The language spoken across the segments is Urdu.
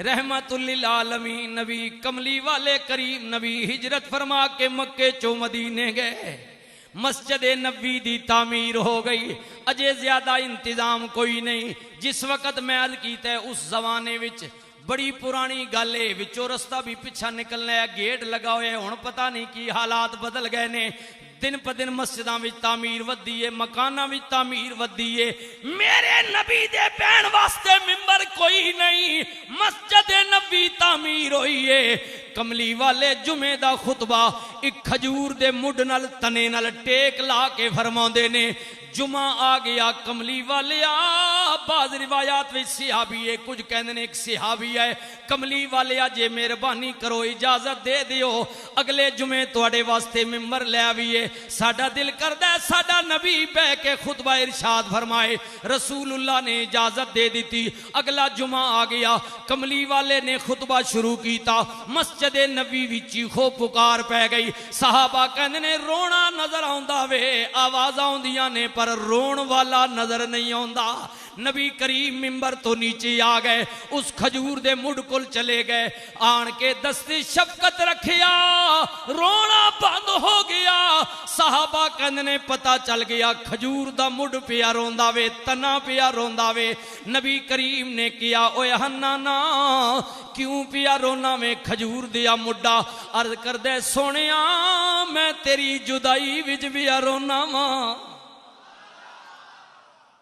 رحمت للعالمین نبی کملی والے کریم نبی ہجرت فرما کے مکے چو مدینے گئے، مسجد نبوی دی تعمیر ہو گئی، اجے زیادہ انتظام کوئی نہیں۔ جس وقت میں عرض کیتا ہے اس زمانے وچ بڑی پرانی گل ہے، وچوں رستہ بھی پیچھا نکلنا ہے، گیٹ لگا ہوئے ہیں، ہن پتہ نہیں کی حالات بدل گئے نے۔ دن پہ دن مسجداں وچ تعمیر ودی ہے، مکاناں وچ تعمیر ودی ہے۔ میرے نبی دے بہن واسطے ممبر کوئی نہیں، مسجد نبوی تعمیر ہوئی ہے۔ کملی والے جمعے دا خطبہ ایک کھجور دے مڈ نال تنے نال ٹیک لا کے فرماندے نے۔ جمعہ آ گیا، کملی والے بعض روایات میں صحابی ہے، کچھ کہندے نے ایک صحابی ہے۔ کملی والے جے مہربانی کرو اجازت دے دیو، اگلے جمعے تواڈے واسطے ممبر لے آویے۔ ساڈا دل کردا ہے ساڈا نبی بہ کے خطبہ ارشاد فرمائے۔ رسول اللہ نے اجازت دے دیتی۔ اگلا جمعہ آ گیا، کملی والے نے خطبہ شروع کیتا، مسجد نبی وچ چیخو پکار پہ گئی۔ صحابہ کہندے نے رونا نظر آوندا وے، آوازاں آوندیاں نے پر رون والا نظر نہیں آندا۔ نبی کریم ممبر تو نیچے آ گئے، اس کھجور دے مڈ کول چلے گئے، آن کے دستی شفقت رکھیا، رونا بند ہو گیا۔ صحابہ کہندے نے پتہ چل گیا کھجور دا مڈ پیا روندا وے، تنا پیا روندا وے۔ نبی کریم نے کیا اوے حنانا کیوں پیا رونا میں کھجور دیا مڈا؟ عرض کردے سونیا میں تیری جدائی وچ پیا رونا وا۔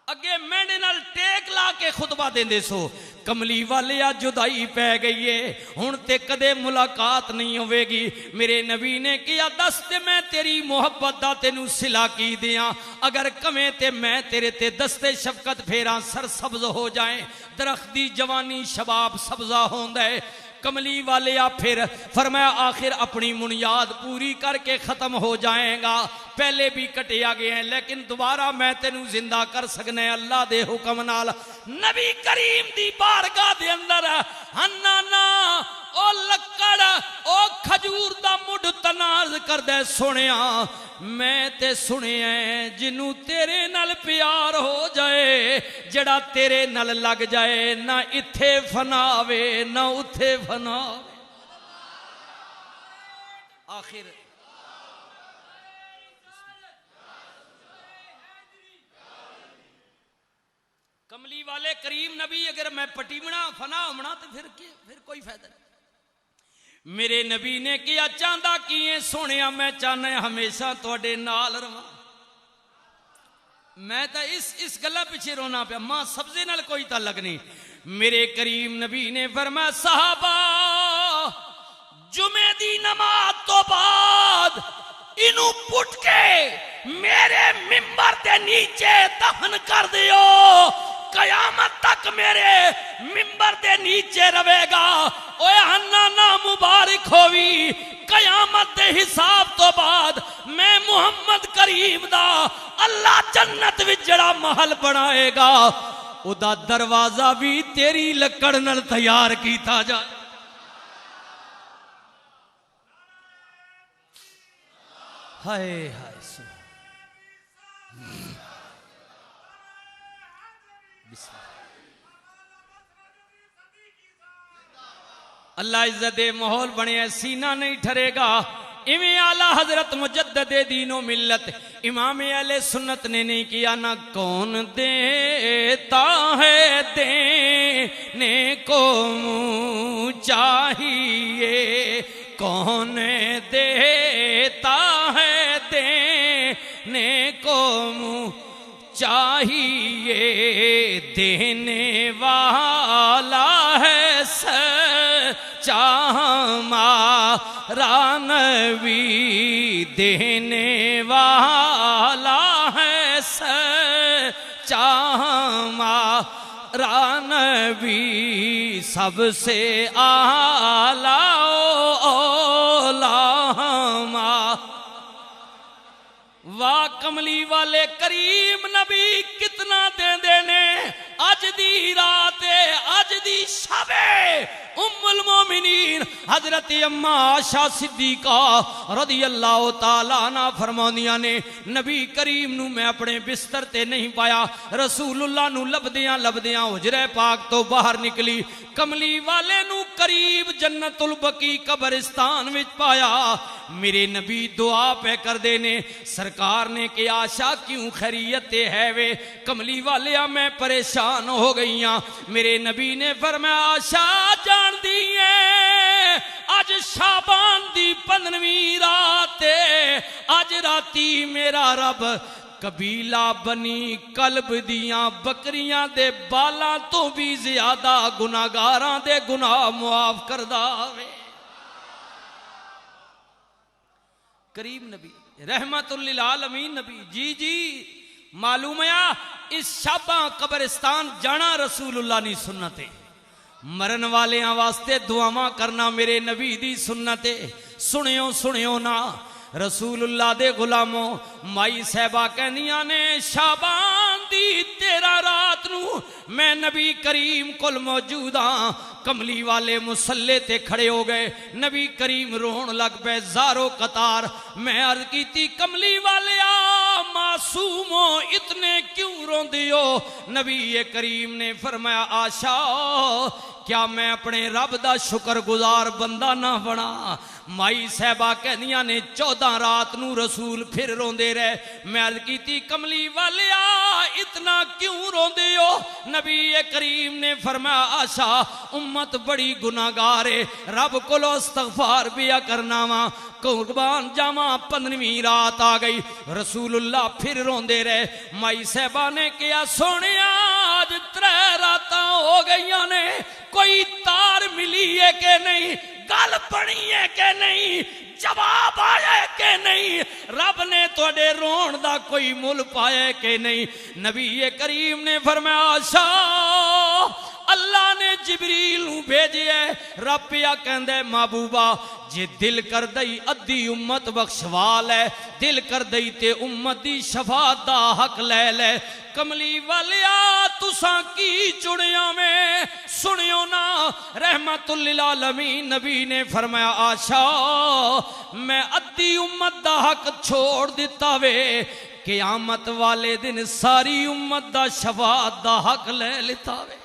اگے میڈے نال ٹیک لا کے خطبہ دیندے سو، کملی والے جدائی پہ گئی ہے، ہن تے کدے ملاقات نہیں ہوئے گی۔ میرے نبی نے کیا دس تے میں تیری محبت دا تینوں صلہ کی دیاں، اگر کمیں تے میں تیرے تے دستے شفقت پھیراں سر سبز ہو جائیں، درخت دی جوانی شباب سبزہ ہوندا ہے۔ کملی والے پھر فرمایا آخر اپنی منیاد پوری کر کے ختم ہو جائیں گا، پہلے بھی کٹیا گئے ہیں لیکن دوبارہ میں تینوں زندہ کر سکنے اللہ دے حکم نال۔ نبی کریم دی بارگاہ دے اندر ہنانا او لکڑ او کھجور دا مڈ تناز کر دے سنیا، میں تے سنیا جنوں تیرے نال پیار ہو جائے، جڑا تیرے نال لگ جائے نہ اتھے فناوے نہ اتھے فناوے۔ آخر کملی والے کریم نبی اگر میں پٹیمنا فنا ہونا تو پھر کوئی فائدہ نہیں۔ میرے نبی نے کیا چاہتا کیے سونیا میں چاہنا ہمیشہ تواڈے نال رہواں۔ میں تو اس گلا پیچھے رونا پیا، ماں سبزے نال کوئی تعلق نہیں۔ میرے کریم نبی نے فرمایا صحابہ جمعے دی نماز تو بعد انہوں پٹ کے میرے ممبر دے نیچے دفن کر دیو، قیامت تک میرے ممبر دے نیچے رہے گا۔ اوے حنانا مبارک ہوئی، قیامت دے حساب تو بعد میں محمد کریم دا اللہ جنت وچ جڑا محل بنائے گا او دا دروازہ بھی تیری لکڑ نال تیار کیتا جائے۔ ہائے ہائے اللہ عزت ماحول بنے سینہ نہیں ٹھرے گا۔ امام اعلیٰ حضرت مجدد دین و ملت امام اہل سنت نے نہیں کیا نہ کون دیتا ہے دینے کو منہ چاہیے، کون دیتا ہے دینے کو منہ چاہیے، دینے والا ہے ہمارا نبی، دینے والا ہے سچا ہمارا نبی، سب سے اعلیٰ اولیٰ ہمارا۔ واہ کملی والے کریم نبی کتنا دین دینے، اج دی رات اج دی شب المومنین حضرت اما عائشہ صدیقہ رضی اللہ تعالیٰ عنہ فرماندیاں نے نبی کریم نو میں اپنے بستر تے نہیں پایا، رسول اللہ نو لبدیاں لبدیاں حجرے پاک تو باہر نکلی، کملی والے نو قریب جنت البقیع قبرستان وچ پایا، میرے نبی دعا پہ کر دینے، سرکار نے کہ عائشہ کیوں خیریت ہے وے؟ کملی والیا میں پریشان ہو گئی ہاں، میرے نبی نے فرمایا عائشہ جان دیئے آج شعبان دی 15ویں رات، آج راتی میرا رب قبیلہ بنی کلب دیاں بکریاں دے بالاں تو بھی زیادہ گناہگاراں دے گناہ معاف کردہ وے۔ کریم نبی رحمت للعالمین نبی، جی معلوم ہے اس شاباں قبرستان جانا رسول اللہ نہیں سنتے، مرن والیاں واسطے دعاواں کرنا میرے نبی دی سنتے، سنیو نا رسول اللہ دے غلاموں، مائی صاحبہ کہنیاں نے شابان دی 13 رات نو میں نبی کریم کل موجود ہاں، کملی والے مسلے تے کھڑے ہو گئے، نبی کریم رون لگ پہ زارو قطار، میں عرض کی تھی کملی والے معصومو اتنے کیوں رون دیو؟ نبی کریم نے فرمایا عائشہ کیا میں اپنے رب دا شکر گزار بندہ نہ بنا؟ مائی صاحبہ کہنیاں نے 14 رات نو رسول پھر روندے رہے، میں عرض کی تھی کملی والیا اتنا کیوں روندے ہو؟ نبی کریم نے فرمایا عائشہ امت بڑی گناہگار ہے، رب کولو استغفار بیا کرنا وا، قربان جاواں 15ویں رات آ گئی، رسول اللہ پھر روندے رہے، مائی صاحبہ نے کیا سونیا آج 3 راتاں ہو گئیاں نے، کوئی تار ملی ہے کہ نہیں، گل بنی ہے کہ نہیں، جواب آیا ہے کہ نہیں، رب نے توڑے رون دا کوئی مل پایا ہے کہ نہیں؟ نبی کریم نے فرمایا عائشہ اللہ نے جبریل نو بھیجے ہے، رب پیا کہندے محبوبہ جے دل کر دئی ادھی امت بخشوال ہے، دل کر دئی تے امت دی شفاعت دا حق لے لے۔ کملی والیا تساں کی چڑیاں میں سنیو نا، رحمت للعالمین نبی نے فرمایا عائشہ میں ادھی امت دا حق چھوڑ دیتا وے، قیامت والے دن ساری امت دا شفاعت دا حق لے لیتا وے۔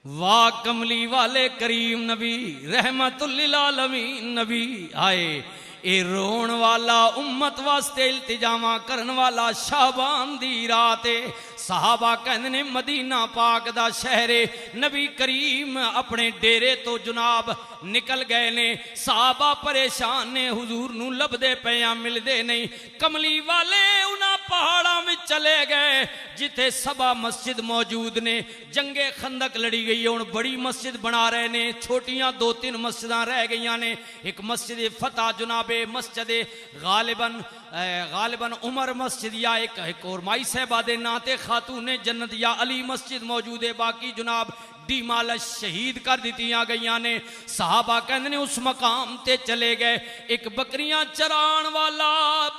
واہ کملی والے کریم نبی رحمت للعالمین نبی آئے، اے رون والا امت واسطے التجاواں کرن والا شعبان دی رات، صحابہ کہندے نے مدینہ پاک دا شہر، نبی کریم اپنے ڈیرے تو جناب نکل گئے نے، صحابہ پریشان نے، حضور نو لبدے پیاں ملدے نہیں، کملی والے انہاں پہاڑاں میں چلے گئے جتے سبا مسجد موجود نے، جنگ خندق لڑی گئی ہے، بڑی مسجد بنا رہے نے، چھوٹیاں 2-3 مسجداں رہ گئیاں نے، ایک مسجد فتح جناب مسجد غالباً عمر مسجد یا ایک اور مائی صاحبہ دے ناتے خاتون جنت یا علی مسجد موجود ہے، باقی جناب ڈی مالش شہید کر دیتیاں گئیاں نے۔ صحابہ کہندے نے اس مقام تے چلے گئے، ایک بکریاں چران والا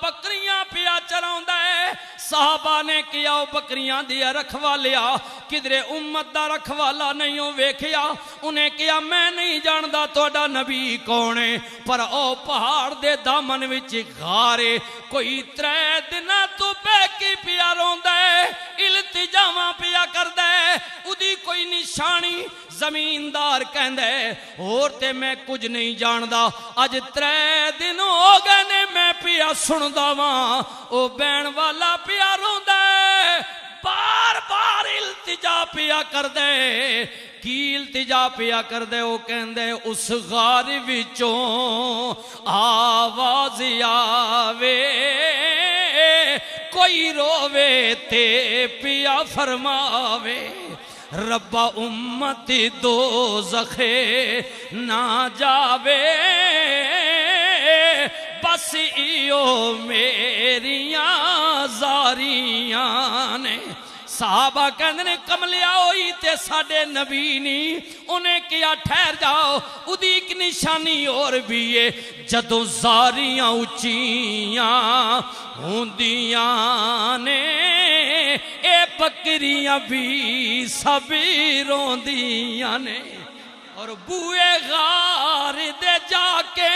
بکریاں پیا چراوندا ہے، صحابہ نے کیا بکریاں دیا رکھوالیا کدرے امت دا رکھوالا نہیں ہو ویکھیا، انہیں کیا میں نہیں جاندا تہاڈا نبی کون ہے، پر او پہاڑ دے دامن وچ غارے کوئی 3 دن تو بے کی پیا روندا ہے، التجاواں پیا کردا ہے، اودی کوئی نشانی زمیندار کہندے اور تے میں کچھ نہیں جاندا، اج 3 دن ہو گئے نے میں پیا سندا واں، او بین والا پیا روندا ہے، بار بار التجا پیا کردے، کی التجا پیا کردے، او کہندے اس غار وچوں آواز آوے کوئی رووے تے پیا فرماوے، ربا امت دوزخے نہ جاوے، بس ایو میریاں زاریاں نے صحابہ کہندے نے کملیا ہوئی تے ساڈے نبی نہیں، انہیں کیا ٹھہر جاؤ، ادی ایک نشانی اور بھی ہے، جدوں زاریاں اچیاں ہوندیاں نے اے بکریاں بھی سب روندیاں نے، اور بوئے غار دے جا کے